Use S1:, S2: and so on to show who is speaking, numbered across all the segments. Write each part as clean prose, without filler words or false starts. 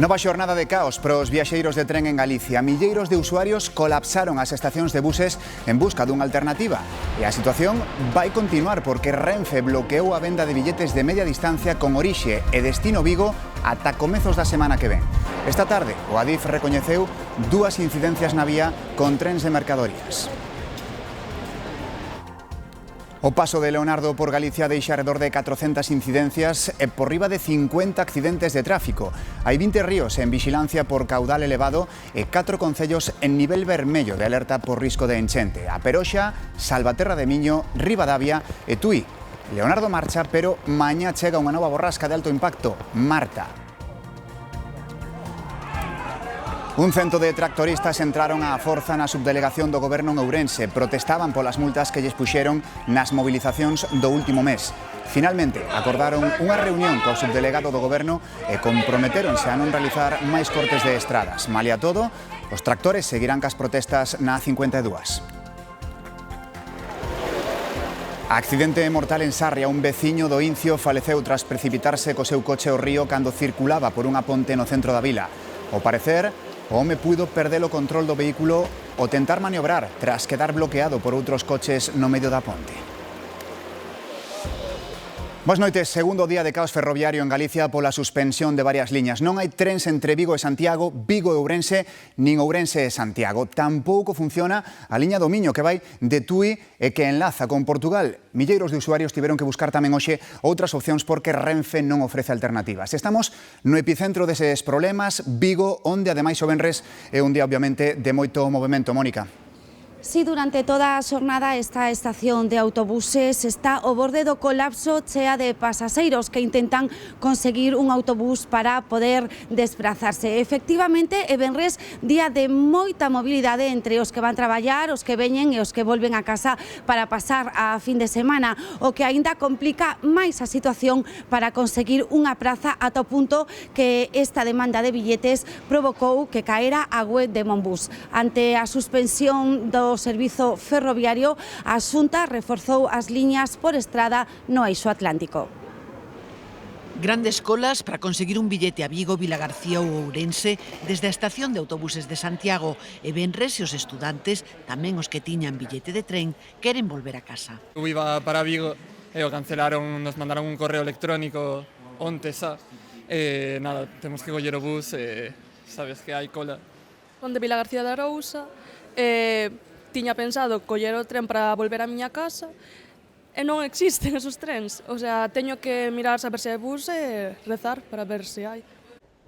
S1: Nova xornada de caos para os viaxeiros de tren en Galicia. Milleiros de usuarios colapsaron as estacións de buses en busca dunha alternativa. E a situación vai continuar porque Renfe bloqueou a venda de billetes de media distancia con orixe e destino Vigo ata comezos da semana que ven. Esta tarde, o Adif recoñeceu 2 incidencias na vía con trens de mercadorías. O paso de Leonardo por Galicia deixa alrededor de 400 incidencias e por riba de 50 accidentes de tráfico. Hai 20 ríos en vixilancia por caudal elevado e 4 concellos en nivel vermello de alerta por risco de enchente. A Peroxa, Salvaterra de Miño, Ribadavia e Tui. Leonardo marcha, pero mañá chega unha nova borrasca de alto impacto, Marta. Un cento de tractoristas entraron á forza na subdelegación do Goberno en Ourense. Protestaban polas multas que lles puxeron nas mobilizacións do último mes. Finalmente, acordaron unha reunión co subdelegado do Goberno e comprometéronse a non realizar máis cortes de estradas. Malia todo, os tractores seguirán cas protestas na A52. Accidente mortal en Sarria. Un veciño do Incio faleceu tras precipitarse co seu coche ao río cando circulaba por unha ponte no centro da vila. Ao parecer, o home puido perder o control do vehículo ou tentar maniobrar tras quedar bloqueado por outros coches no medio da ponte. Boas noites. Segundo día de caos ferroviario en Galicia pola suspensión de varias liñas. Non hai trens entre Vigo e Santiago, Vigo e Ourense, nin Ourense e Santiago. Tampouco funciona a liña do Miño que vai de Tui e que enlaza con Portugal. Milleiros de usuarios tiveron que buscar tamén hoxe outras opcións porque Renfe non ofrece alternativas. Estamos no epicentro deses problemas, Vigo, onde ademais o venres é un día obviamente de moito movimento. Mónica.
S2: Sí, durante toda a xornada esta estación de autobuses está ao borde do colapso, chea de pasaxeiros que intentan conseguir un autobús para poder desplazarse. Efectivamente, é venres día de moita mobilidade entre os que van traballar, os que veñen e os que volven a casa para pasar a fin de semana, o que aínda complica máis a situación para conseguir unha praza ata o punto que esta demanda de billetes provocou que caera a web de Monbus. Ante a suspensión do servizo ferroviario, a Xunta reforzou as liñas por estrada no eixo atlántico.
S3: Grandes colas para conseguir un billete a Vigo, Vilagarcía ou Ourense desde a estación de autobuses de Santiago e venres e os estudantes, tamén os que tiñan billete de tren, queren volver a casa.
S4: Eu iba para Vigo e o cancelaron, nos mandaron un correo electrónico onte xa. Nada, temos que coller o bus e sabes que hai cola.
S5: Son de Vilagarcía de Arousa tiña pensado coller o tren para volver á miña casa e non existen esos trens. O sea, teño que mirar saber se hai bus e rezar para ver se hai.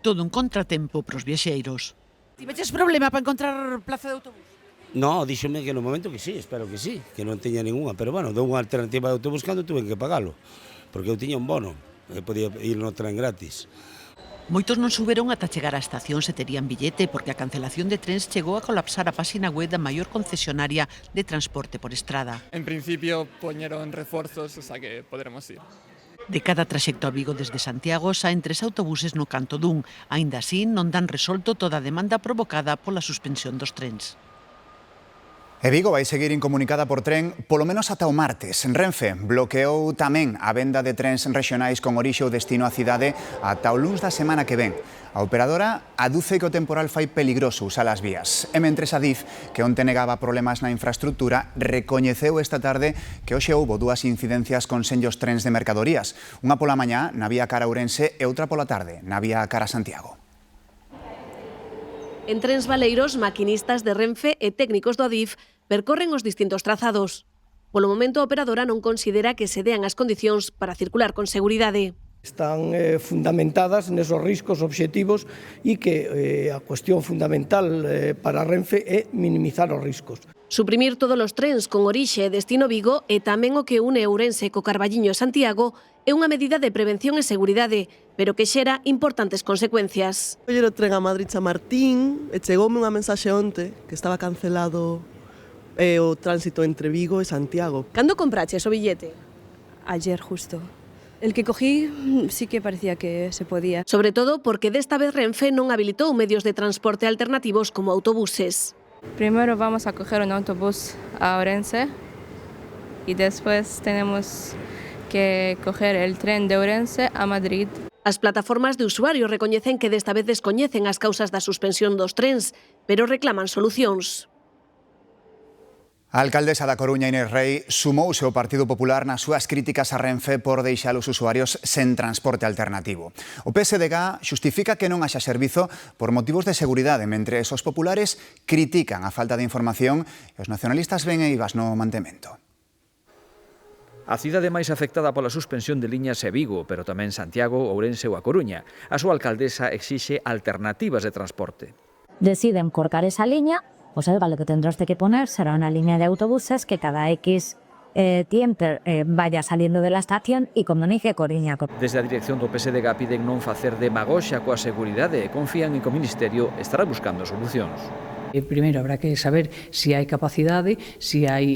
S3: Todo un contratempo pros viaxeiros. Tiveches problema para encontrar plaza de autobús?
S6: No, díxome que no momento que sí, espero que sí, que non teña ninguna, pero bueno, dou unha alternativa de autobús cando tuve que pagalo, porque eu tiña un bono, e podía ir no tren gratis.
S3: Moitos non suberon ata chegar á estación se terían billete porque a cancelación de trens chegou a colapsar a páxina web da maior concesionaria de transporte por estrada.
S4: En principio poñeron reforzos, o sea que poderemos ir.
S3: De cada traxecto a Vigo desde Santiago saen 3 autobuses no canto dun. Aínda así non dan resolto toda a demanda provocada pola suspensión dos trens.
S1: E Vigo vai seguir incomunicada por tren polo menos ata o martes. Renfe bloqueou tamén a venda de trens rexionais con orixe ou destino á cidade ata o luns da semana que ven. A operadora aduce que o temporal fai peligroso usar as vías. E mentres Adif, que onte negaba problemas na infraestructura, recoñeceu esta tarde que hoxe houbo 2 incidencias con senllos trens de mercadorías. Unha pola mañá na vía cara a Ourense e outra pola tarde na vía cara a Santiago.
S7: En trens baleiros, maquinistas de Renfe e técnicos do Adif percorren os distintos trazados. Polo momento, a operadora non considera que se dean as condicións para circular con seguridade.
S8: Están fundamentadas nesos riscos obxectivos e que a cuestión fundamental para Renfe é minimizar os riscos.
S7: Suprimir todos os trens con orixe e destino Vigo e tamén o que une Ourense co Carballiño e Santiago é unha medida de prevención e seguridade, pero que xera importantes consecuencias.
S9: Coller o tren a Madrid-Chamartín e chegoume unha mensaxe onte que estaba cancelado o tránsito entre Vigo e Santiago.
S7: Cando compraches o billete?
S10: Ayer justo. El que cogí sí que parecía que se podía.
S7: Sobre todo porque desta vez Renfe non habilitou medios de transporte alternativos como autobuses.
S10: Primero vamos a coger un autobús a Ourense y después tenemos que coger el tren de Ourense a Madrid.
S7: As plataformas de usuarios recoñecen que desta vez descoñecen as causas da suspensión dos trens, pero reclaman solucións.
S1: A alcaldesa da Coruña, Inés Rei, sumouse ao Partido Popular nas súas críticas a Renfe por deixar os usuarios sen transporte alternativo. O PSDG xustifica que non haxa servizo por motivos de seguridade, mentre os populares critican a falta de información e os nacionalistas ven eivas no mantemento.
S11: A cidade máis afectada pola suspensión de liñas é Vigo, pero tamén Santiago, Ourense ou A Coruña. A súa alcaldesa exixe alternativas de transporte.
S12: Deciden cortar esa liña, o sea, lo que tendrás que poner será una línea de autobuses que cada X tiempo vaya saliendo de la estación e comunique Coruña.
S11: Desde a dirección do PSDG piden non facer demagoxia coa seguridade e confían en que o Ministerio estará buscando solucións.
S13: Primeiro, habrá que saber se hai capacidade, se hai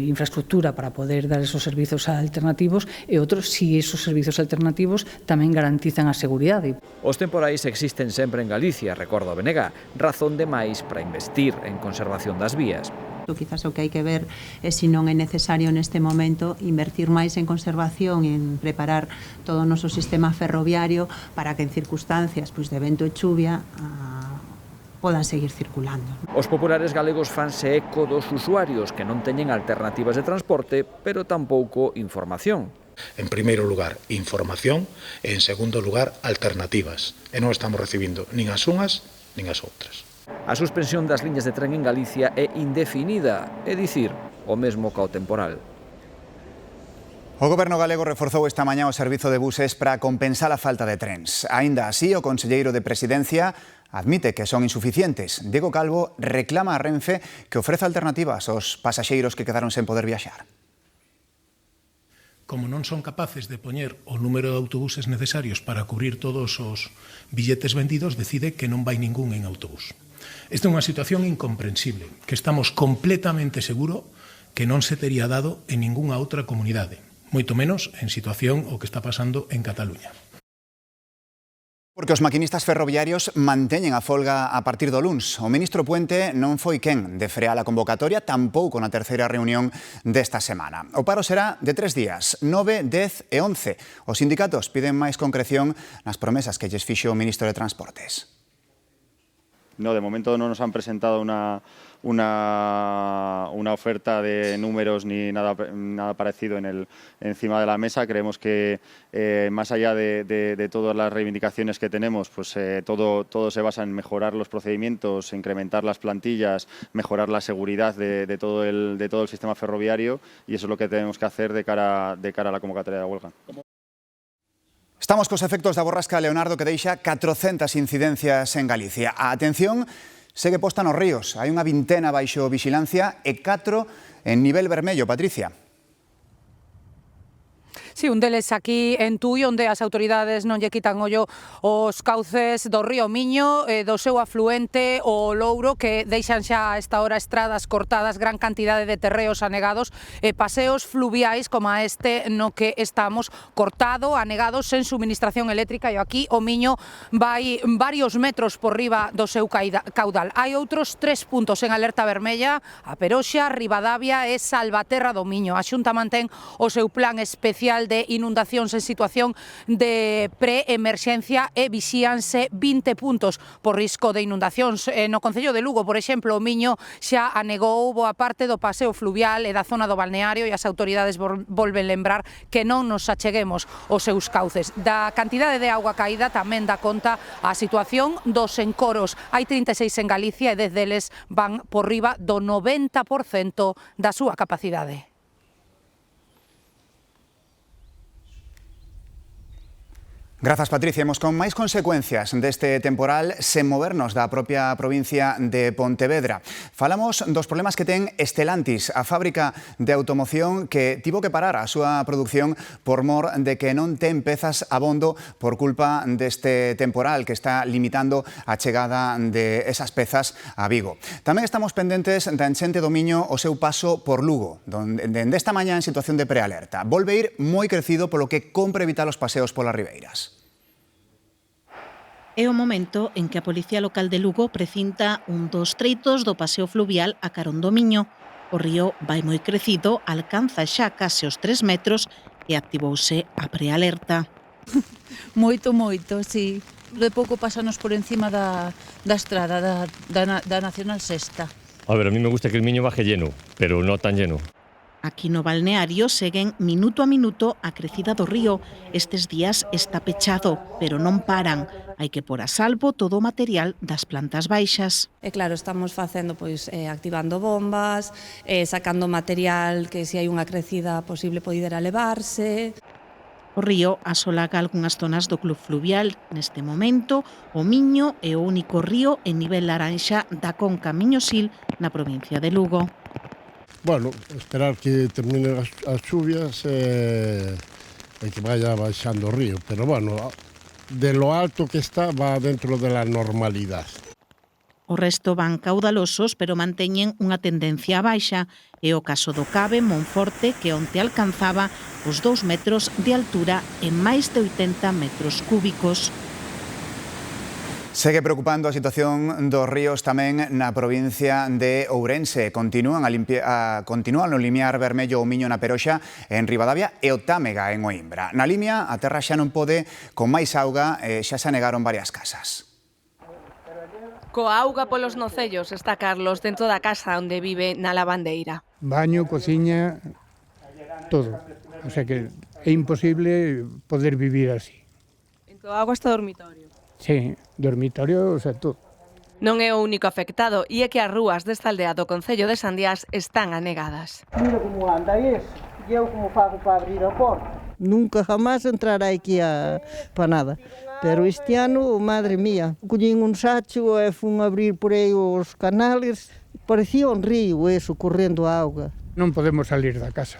S13: infraestructura para poder dar esos servizos alternativos e outros, se esos servizos alternativos tamén garantizan a seguridade.
S11: Os temporais existen sempre en Galicia, recorda o BNG, razón de máis para investir en conservación das vías.
S14: Quizás o que hai que ver é se non é necesario neste momento invertir máis en conservación e en preparar todo o noso sistema ferroviario para que en circunstancias de vento e chuvia podan seguir circulando.
S11: Os populares galegos fanse eco dos usuarios que non teñen alternativas de transporte, pero tampouco información.
S15: En primeiro lugar, información e en segundo lugar, alternativas. E non estamos recibindo nin as unhas nin as outras.
S11: A suspensión das liñas de tren en Galicia é indefinida, é dicir, o mesmo ca o temporal.
S1: O Goberno galego reforzou esta mañá o servizo de buses para compensar a falta de trens. Aínda así, o conselleiro de Presidencia admite que son insuficientes. Diego Calvo reclama a Renfe que ofreza alternativas aos pasaxeiros que quedaron sen poder viaxar.
S16: Como non son capaces de poñer o número de autobuses necesarios para cubrir todos os billetes vendidos, decide que non vai ningún en autobús. Esta é unha situación incomprensible, que estamos completamente seguros que non se tería dado en ningunha outra comunidade, moito menos en situación o que está pasando en Cataluña.
S1: Porque os maquinistas ferroviarios manteñen a folga a partir do luns. O ministro Puente non foi quen de frear a convocatoria, tampouco na terceira reunión desta semana. O paro será de 3 días, 9, 10 e 11. Os sindicatos piden máis concreción nas promesas que lles fixo o ministro de Transportes.
S17: No, de momento no nos han presentado una oferta de números ni nada parecido encima de la mesa. Creemos que más allá de todas las reivindicaciones que tenemos, pues todo se basa en mejorar los procedimientos, incrementar las plantillas, mejorar la seguridad de todo el sistema ferroviario, y eso es lo que tenemos que hacer de cara a la convocatoria de huelga.
S1: Estamos cos efectos da borrasca Leonardo, que deixa 400 incidencias en Galicia. A atención segue posta nos ríos. Hai unha vintena baixo vixilancia e 4 en nivel vermello, Patricia.
S18: Sí, un deles aquí en Tui, onde as autoridades non lle quitan ollo os cauces do río Miño, do seu afluente, o Louro, que deixan xa a esta hora estradas cortadas, gran cantidade de terreos anegados e paseos fluviais como a este no que estamos, cortado, anegados, sen suministración eléctrica, e aquí o Miño vai varios metros por riba do seu caudal. Hai outros 3 puntos en alerta vermella: a Peroxa, Ribadavia e Salvaterra do Miño. A Xunta mantén o seu plan especial de inundacións en situación de pre-emerxencia e vixíanse 20 puntos por risco de inundacións. No Concello de Lugo, por exemplo, o Miño xa anegou boa parte do paseo fluvial e da zona do balneario, e as autoridades volven lembrar que non nos acheguemos aos seus cauces. Da cantidade de auga caída tamén dá conta a situación dos encoros. Hai 36 en Galicia e 10 deles van por riba do 90% da súa capacidade.
S1: Grazas, Patricia. Imos con máis consecuencias deste temporal sen movernos da propia provincia de Pontevedra. Falamos dos problemas que ten Stellantis, a fábrica de automoción que tivo que parar a súa produción por mor de que non ten pezas abondo por culpa deste temporal que está limitando a chegada de esas pezas a Vigo. Tamén estamos pendentes da enchente do Miño o seu paso por Lugo, donde esta mañá en situación de prealerta. Volve ir moi crecido, polo que compre evitar os paseos polas ribeiras.
S19: É o momento en que a Policía Local de Lugo precinta un dos treitos do paseo fluvial a carón do Miño. O río vai moi crecido, alcanza xa case os 3 metros e activouse a prealerta.
S20: Moito, sí. De pouco pasanos por encima da estrada, da Nacional Sexta.
S21: A ver, a mí me gusta que el Miño baje lleno, pero no tan lleno.
S19: Aquí no balneario seguen minuto a minuto a crecida do río. Estes días está pechado, pero non paran. Hai que pôr a salvo todo o material das plantas baixas.
S22: E claro, estamos facendo, activando bombas, sacando material que se hai unha crecida posible poidera levarse.
S19: O río asolaga algunhas zonas do club fluvial. Neste momento, o Miño é o único río en nivel laranxa da conca Miño-Sil na provincia de Lugo.
S23: Bueno, esperar que terminen as chuvias e que vaya baixando o río. Pero bueno, de lo alto que está va dentro de la normalidad.
S19: O resto van caudalosos, pero manteñen unha tendencia a baixa. É o caso do Cabe Monforte, que onte alcanzaba os 2 metros de altura en máis de 80 metros cúbicos.
S1: Segue preocupando a situación dos ríos tamén na provincia de Ourense. Continúan o limiar vermello o Miño na Peroxa en Ribadavia e o Támega en Oimbra. Na Limia a terra xa non pode con máis auga e xa se anegaron varias casas.
S24: Coa auga polos nocellos está Carlos dentro da casa onde vive na Lavandeira.
S25: Baño, cociña, todo. O sea que é imposible poder vivir así.
S24: Entón a auga está dormitorio.
S25: Sí, dormitorio, o sea, todo.
S24: Non é o único afectado e é que as rúas desta aldea do concello de Sandiás están anegadas.
S26: Mira como anda ese, e eu como fago para abrir a porta. Nunca jamás entrará aquí para nada. Pero este ano, madre mía, collín un sacho e fun abrir por aí os canales, parecía un río eso, correndo a auga.
S25: Non podemos salir da casa.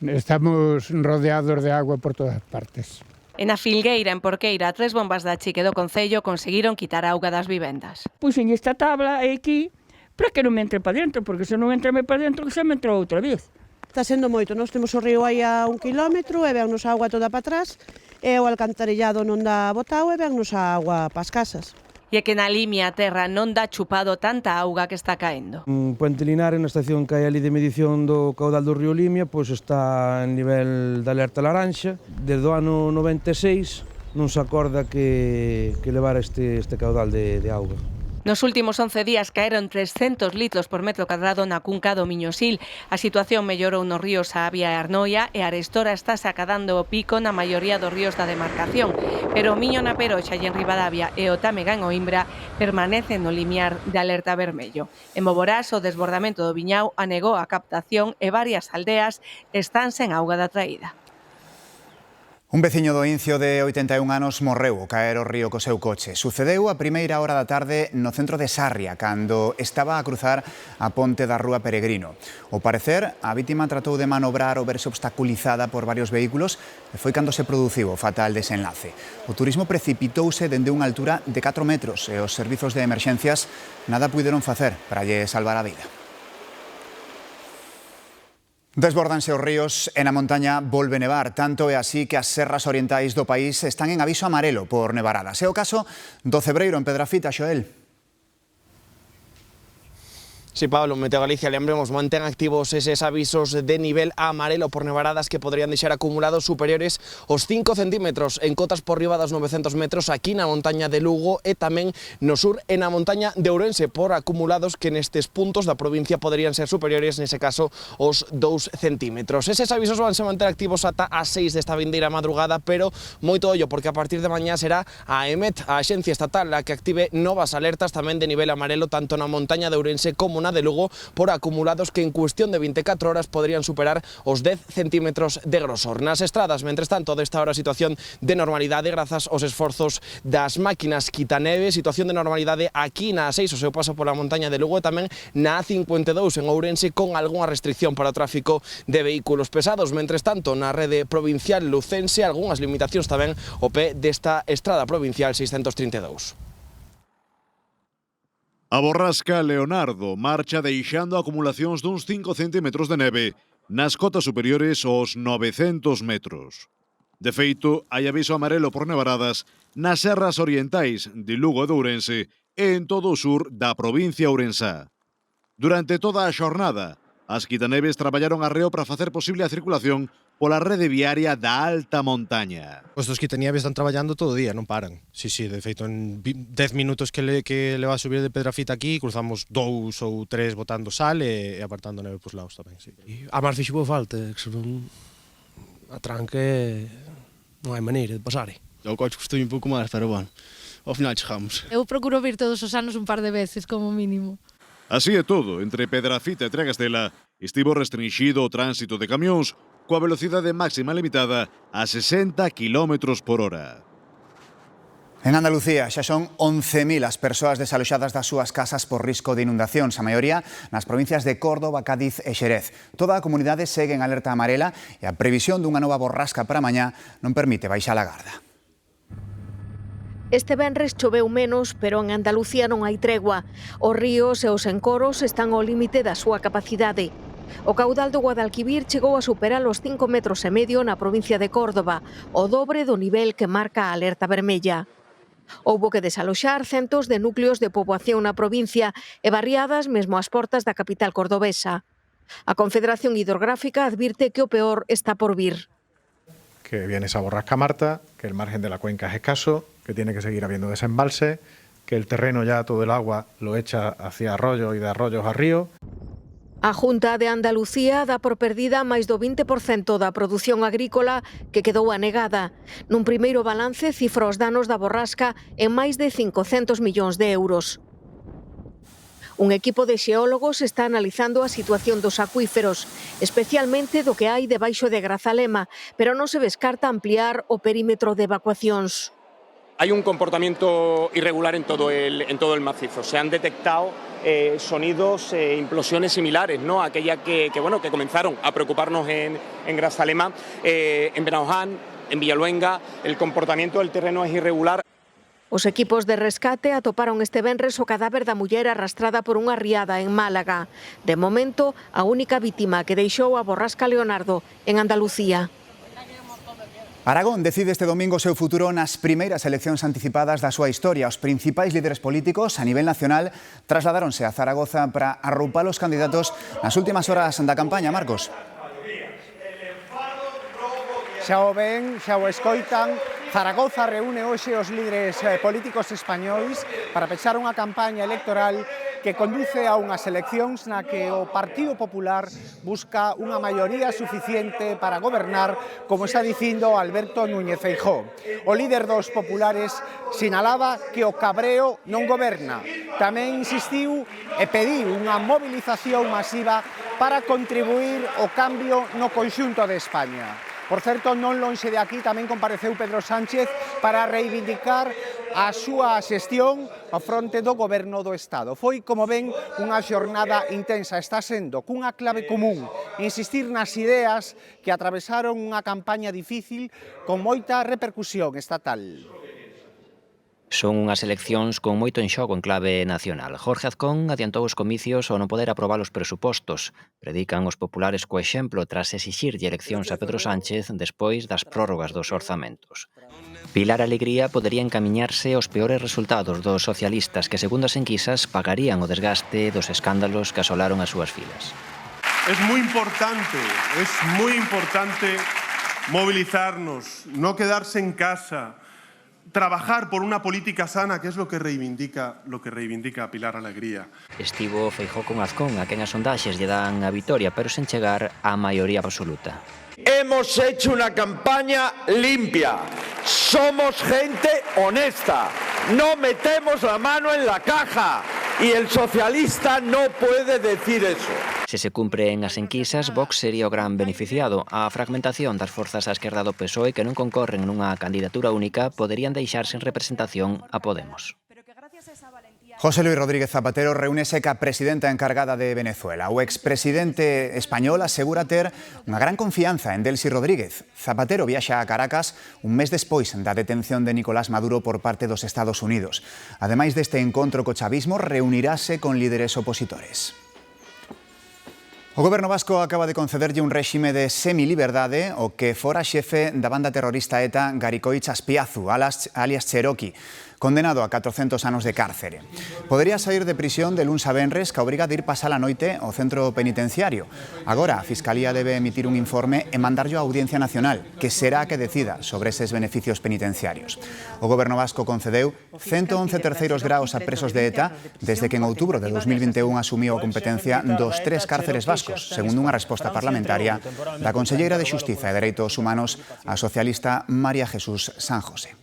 S25: Estamos rodeados de agua por todas partes.
S24: E na Filgueira, en Porqueira, 3 bombas da Chique do Concello conseguiron quitar a auga das vivendas.
S27: Puxen esta tabla aquí para que non me entre para dentro, porque se non entrame para dentro, xa me entrou outra vez.
S28: Está sendo moito, nós temos o río aí a 1 kilómetro e vennos a auga toda para atrás e o alcantarillado non dá botao e vennos a auga para as casas.
S24: E é que na Limia a terra non dá chupado tanta auga que está caendo.
S29: Puente Linares, na estación que hai ali de medición do caudal do río Limia, pois está en nivel de alerta laranxa. Desde o ano 96 non se acorda que levara este caudal de auga.
S24: Nos últimos 11 días caeron 300 litros por metro cadrado na cunca do Miño-Sil. A situación mellorou nos ríos Avia e Arnoia e arestora está sacadando o pico na maioría dos ríos da demarcación. Pero o Miño na Peroxa e en Ribadavia e o Támega en Oimbra permanecen no limiar de alerta vermello. En Moborás, o desbordamento do Viñao anegou a captación e varias aldeas están sen auga da traída.
S1: Un veciño do Incio de 81 anos morreu ao caer ao río co seu coche. Sucedeu a primeira hora da tarde no centro de Sarria, cando estaba a cruzar a ponte da Rúa Peregrino. Ao parecer, a vítima tratou de manobrar ou verse obstaculizada por varios vehículos e foi cando se produciu o fatal desenlace. O turismo precipitouse dende unha altura de 4 metros e os servizos de emerxencias nada puideron facer para lle salvar a vida. Desbórdanse os ríos e na montaña volve nevar, tanto é así que as serras orientais do país están en aviso amarelo por nevaradas. É o caso do Cebreiro en Pedrafita, Xoel.
S30: Sí, Pablo, Meteo Galicia, lembremos, mantén activos eses avisos de nivel amarelo por nevaradas que podrían deixar acumulados superiores aos 5 centímetros en cotas por riba das 900 metros aquí na montaña de Lugo e tamén no sur e na montaña de Ourense por acumulados que nestes puntos da provincia poderían ser superiores, nese caso, aos 2 centímetros. Eses avisos vanse manter activos ata as 6 desta vindeira madrugada, pero moito ollo, porque a partir de mañá será a EMET, a Axencia Estatal, a que active novas alertas tamén de nivel amarelo tanto na montaña de Ourense como de Lugo por acumulados que en cuestión de 24 horas podrían superar os 10 centímetros de grosor. Nas estradas, mentres tanto, desta hora situación de normalidade grazas aos esforzos das máquinas quitaneve, situación de normalidade aquí na A6, o seu paso pola montaña de Lugo e tamén na A52 en Ourense con algunha restricción para o tráfico de vehículos pesados. Mentres tanto, na rede provincial lucense, algunhas limitacións tamén ao pé desta estrada provincial 632.
S31: A borrasca Leonardo marcha deixando acumulacións duns 5 centímetros de neve nas cotas superiores aos 900 metros. De feito, hai aviso amarelo por nevaradas nas serras orientais de Lugo e de Ourense e en todo o sur da provincia ourensá. Durante toda a xornada, as quitaneves traballaron arreo para facer posible a circulación pola rede viaria da alta montaña.
S30: Os dos quitanieves están traballando todo o día, non paran. Sí, de feito, en 10 minutos que le va a subir de Pedrafita aquí, cruzamos 2 ou 3 botando sal e apartando neve pos lados tamén, sí.
S2: A mar fixo boa falta, que se non a tranque non hai maneira de pasar.
S3: O coche custou un pouco máis, pero bueno, ao final chegamos.
S4: Eu procuro vir todos os anos un par de veces, como mínimo.
S31: Así é todo, entre Pedrafita e Tragastela estivo restringido o tránsito de camións coa velocidade máxima limitada a 60 km por hora.
S1: En Andalucía xa son 11.000 as persoas desaloxadas das súas casas por risco de inundacións, a maioría nas provincias de Córdoba, Cádiz e Xerez. Toda a comunidade segue en alerta amarela e a previsión dunha nova borrasca para mañá non permite baixar a garda.
S5: Este venres choveu menos, pero en Andalucía non hai tregua. Os ríos e os encoros están ao límite da súa capacidade. O caudal do Guadalquivir chegou a superar os 5,5 metros na provincia de Córdoba, o dobre do nivel que marca a alerta vermella. Houbo que desaloxar centos de núcleos de poboación na provincia e barriadas mesmo ás portas da capital cordobesa. A Confederación Hidrográfica advirte que o peor está por vir.
S6: Que viene esa borrasca Marta, que el margen de la cuenca es escaso, que tiene que seguir habiendo desembalse, que el terreno ya todo el agua lo echa hacia arroyos y de arroyos a río.
S5: A Junta de Andalucía dá por perdida máis do 20% da produción agrícola que quedou anegada. Nun primeiro balance cifra os danos da borrasca en máis de 500 millóns de euros. Un equipo de xeólogos está analizando a situación dos acuíferos, especialmente do que hai debaixo de Grazalema, pero non se descarta ampliar o perímetro de evacuacións.
S7: Hay un comportamiento irregular en todo el macizo. Se han detectado sonidos, implosiones similares, ¿no? Aquella que comenzaron a preocuparnos en Grazalema, en Benahoján, en Villaluenga. El comportamiento del terreno es irregular.
S5: Os equipos de rescate atoparon este venres o cadáver da muller arrastrada por unha riada en Málaga. De momento, a única vítima que deixou a borrasca Leonardo en Andalucía.
S1: Aragón decide este domingo o seu futuro nas primeiras eleccións anticipadas da súa historia. Os principais líderes políticos a nivel nacional trasladáronse a Zaragoza para arroupar os candidatos nas últimas horas da campaña. Marcos.
S8: Xa o ven, xa o escoitan. Zaragoza reúne hoxe os líderes políticos españois para pechar unha campaña electoral que conduce a unhas eleccións na que o Partido Popular busca unha maioría suficiente para gobernar, como está dicindo Alberto Núñez Feijóo. O líder dos populares sinalaba que o cabreo non goberna. Tamén insistiu e pediu unha movilización masiva para contribuir ao cambio no conxunto de España. Por certo, non lonxe de aquí tamén compareceu Pedro Sánchez para reivindicar a súa xestión ao fronte do goberno do Estado. Foi, como ven, unha xornada intensa. Está sendo cunha clave común, insistir nas ideas que atravesaron unha campaña difícil con moita repercusión estatal.
S9: Son unhas eleccións con moito en xogo en clave nacional. Jorge Azcón adiantou os comicios ao non poder aprobar os presupostos. Predican os populares co exemplo tras exixirlle eleccións a Pedro Sánchez despois das prórrogas dos orzamentos. Pilar Alegría podería encamiñarse aos peores resultados dos socialistas que, segundo as enquisas, pagarían o desgaste dos escándalos que asolaron as súas filas.
S10: Es muy importante movilizarnos, no quedarse en casa, trabajar por una política sana, que es lo que reivindica Pilar Alegría.
S9: Estivo Feijóo con Azcón, a quen as sondaxes lle dan a vitoria, pero sen chegar á maioría absoluta.
S12: Hemos hecho una campaña limpia. Somos gente honesta. No metemos la mano en la caja. Y el socialista no puede decir eso.
S9: Se se cumpren as enquisas, Vox sería o gran beneficiado. A fragmentación das forzas á esquerda do PSOE que non concorren nunha candidatura única poderían deixar sen representación a Podemos.
S1: José Luis Rodríguez Zapatero reúnese ca presidenta encargada de Venezuela. O expresidente español asegura ter unha gran confianza en Delcy Rodríguez. Zapatero viaxa a Caracas un mes despois da detención de Nicolás Maduro por parte dos Estados Unidos. Ademais deste encontro co chavismo, reunirase con líderes opositores. O goberno vasco acaba de concederlle un réxime de semiliberdade ao que fora xefe da banda terrorista ETA Garikoitz Aspiazu, alias Cherokee. condenado a 400 anos de cárcere. Podería sair de prisión de luns a venres que obriga de ir pasar a noite ao centro penitenciario. Agora, a Fiscalía debe emitir un informe e mandarlo á Audiencia Nacional, que será a que decida sobre eses beneficios penitenciarios. O Goberno vasco concedeu 111 terceiros graos a presos de ETA desde que en outubro de 2021 asumiu a competencia dos 3 cárceres vascos, segundo unha resposta parlamentaria da conselleira de Xustiza e Dereitos Humanos, a socialista María Jesús San José.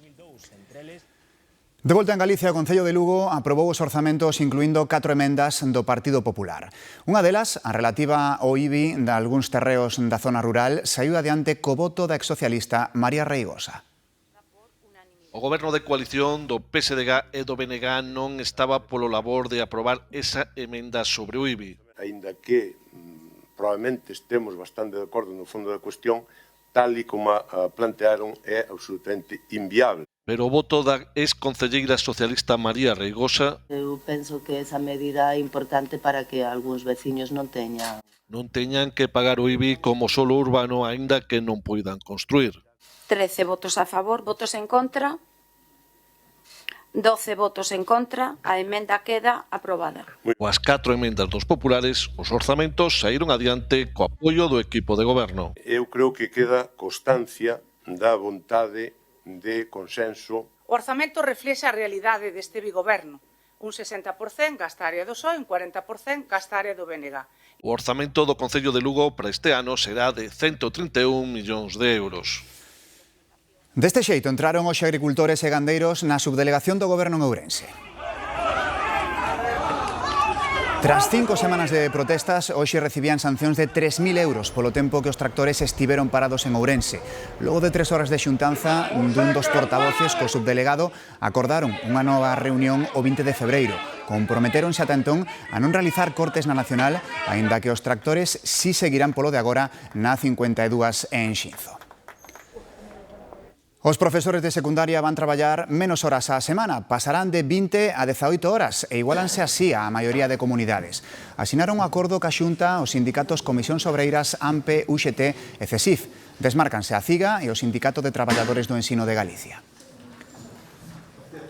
S1: De volta en Galicia, o Concello de Lugo aprobou os orzamentos incluindo 4 emendas do Partido Popular. Unha delas, a relativa ao IBI de algúns terreos da zona rural, saiu adiante co voto da exsocialista María Reigosa.
S11: O goberno de coalición do PSDG e do BNG non estaba polo labor de aprobar esa emenda sobre o IBI.
S13: Aínda que probablemente estemos bastante de acordo no fondo da cuestión, tal e como a plantearon é absolutamente inviable.
S11: Pero o voto da exconcelleira socialista María Reigosa...
S14: Eu penso que esa medida é importante para que algúns veciños non teñan
S11: que pagar o IBI como solo urbano, aínda que non poidan construir.
S15: 13 votos a favor, votos en contra, 12 votos en contra, a emenda queda aprobada.
S11: Coas 4 emendas dos populares, os orzamentos saíron adiante co apoio do equipo de goberno.
S13: Eu creo que queda constancia da vontade de consenso.
S16: O orzamento reflexa a realidade deste bigoberno. Un 60% gasta a área do PSOE, un 40% gasta a área do BNG.
S11: O orzamento do Concello de Lugo para este ano será de 131 millóns de euros.
S1: Deste xeito entraron os agricultores e gandeiros na subdelegación do Goberno en Ourense. Tras 5 semanas de protestas, hoxe recibían sancións de 3.000 euros polo tempo que os tractores estiveron parados en Ourense. Logo de 3 horas de xuntanza, dun dos portavoces co subdelegado acordaron unha nova reunión o 20 de febreiro. Comprometéronse ata entón a non realizar cortes na Nacional, aínda que os tractores si seguirán polo de agora na 52 en Xinzo. Os profesores de secundaria van traballar menos horas á semana, pasarán de 20 a 18 horas e igualanse así á maioría de comunidades. Asinaron un acordo ca Xunta os sindicatos Comisións Obreiras, AMPE, UGT e CESIF. Desmárcanse a CIGA e o Sindicato de Traballadores do Ensino de Galicia.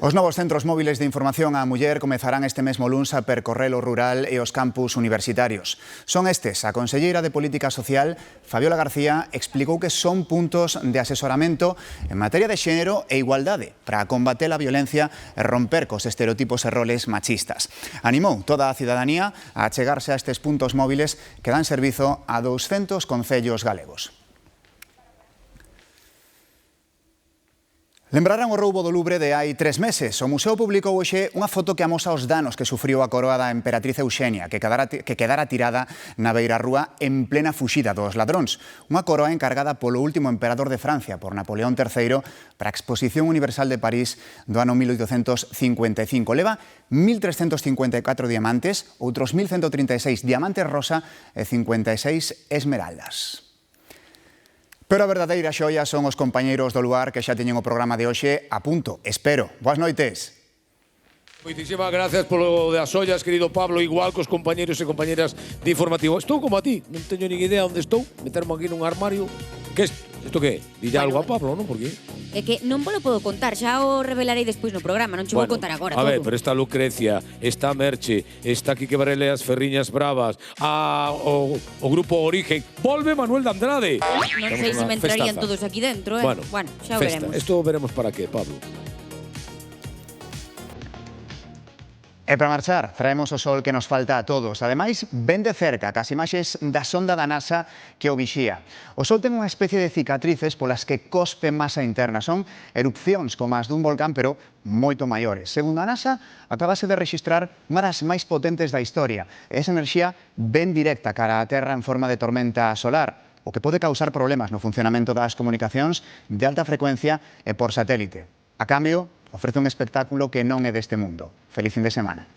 S1: Os novos centros móviles de información á muller comezarán este mesmo luns a percorrer o rural e os campus universitarios. Son estes. A conselleira de Política Social, Fabiola García, explicou que son puntos de asesoramento en materia de xénero e igualdade para combater a violencia e romper cos estereotipos e roles machistas. Animou toda a cidadanía a achegarse a estes puntos móviles que dan servizo a 200 concellos galegos. Lembrarán o roubo do Louvre de hai 3 meses. O museo publicou hoxe unha foto que amosa os danos que sufriu a coroa da emperatriz Eugenia, que quedara tirada na beirarrúa en plena fuxida dos ladróns. Unha coroa encargada polo último emperador de Francia, por Napoleón III, para a Exposición Universal de París do ano 1855. Leva 1.354 diamantes, outros 1.136 diamantes rosa e 56 esmeraldas. Pero a verdadeira xoia son os compañeiros do lugar que xa teñen o programa de hoxe a punto. Espero. Boas noites.
S17: Moitísimas gracias polo das ollas, querido Pablo, igual cos compañeros e compañeras de Informativo. Estou como a ti, non teño nin idea onde estou, metermo aquí nun armario. Que isto que? Dille algo a Pablo, non? Por qué?
S18: É que non volo podo contar, xa o revelarei despois no programa, non che vou contar agora todo.
S17: A ver, pero está Lucrecia, está Merche, está Quique Varela e as Ferriñas Bravas, o grupo Origen, volve Manuel de Andrade.
S18: Non sei se me entrarían todos aquí dentro, eh? Bueno, xa o veremos.
S17: Esto veremos para qué, Pablo.
S1: E para marchar, traemos o sol que nos falta a todos. Ademais, ben de cerca, cas imaxes da sonda da NASA que o vixía. O sol ten unha especie de cicatrices polas que cospe masa interna. Son erupcións como as dun volcán, pero moito maiores. Segundo a NASA, acabase de rexistrar unha das máis potentes da historia. Esa enerxía ben directa cara á Terra en forma de tormenta solar, o que pode causar problemas no funcionamento das comunicacións de alta frecuencia e por satélite. A cambio, ofrece un espectáculo que non é deste mundo. Feliz fin de semana.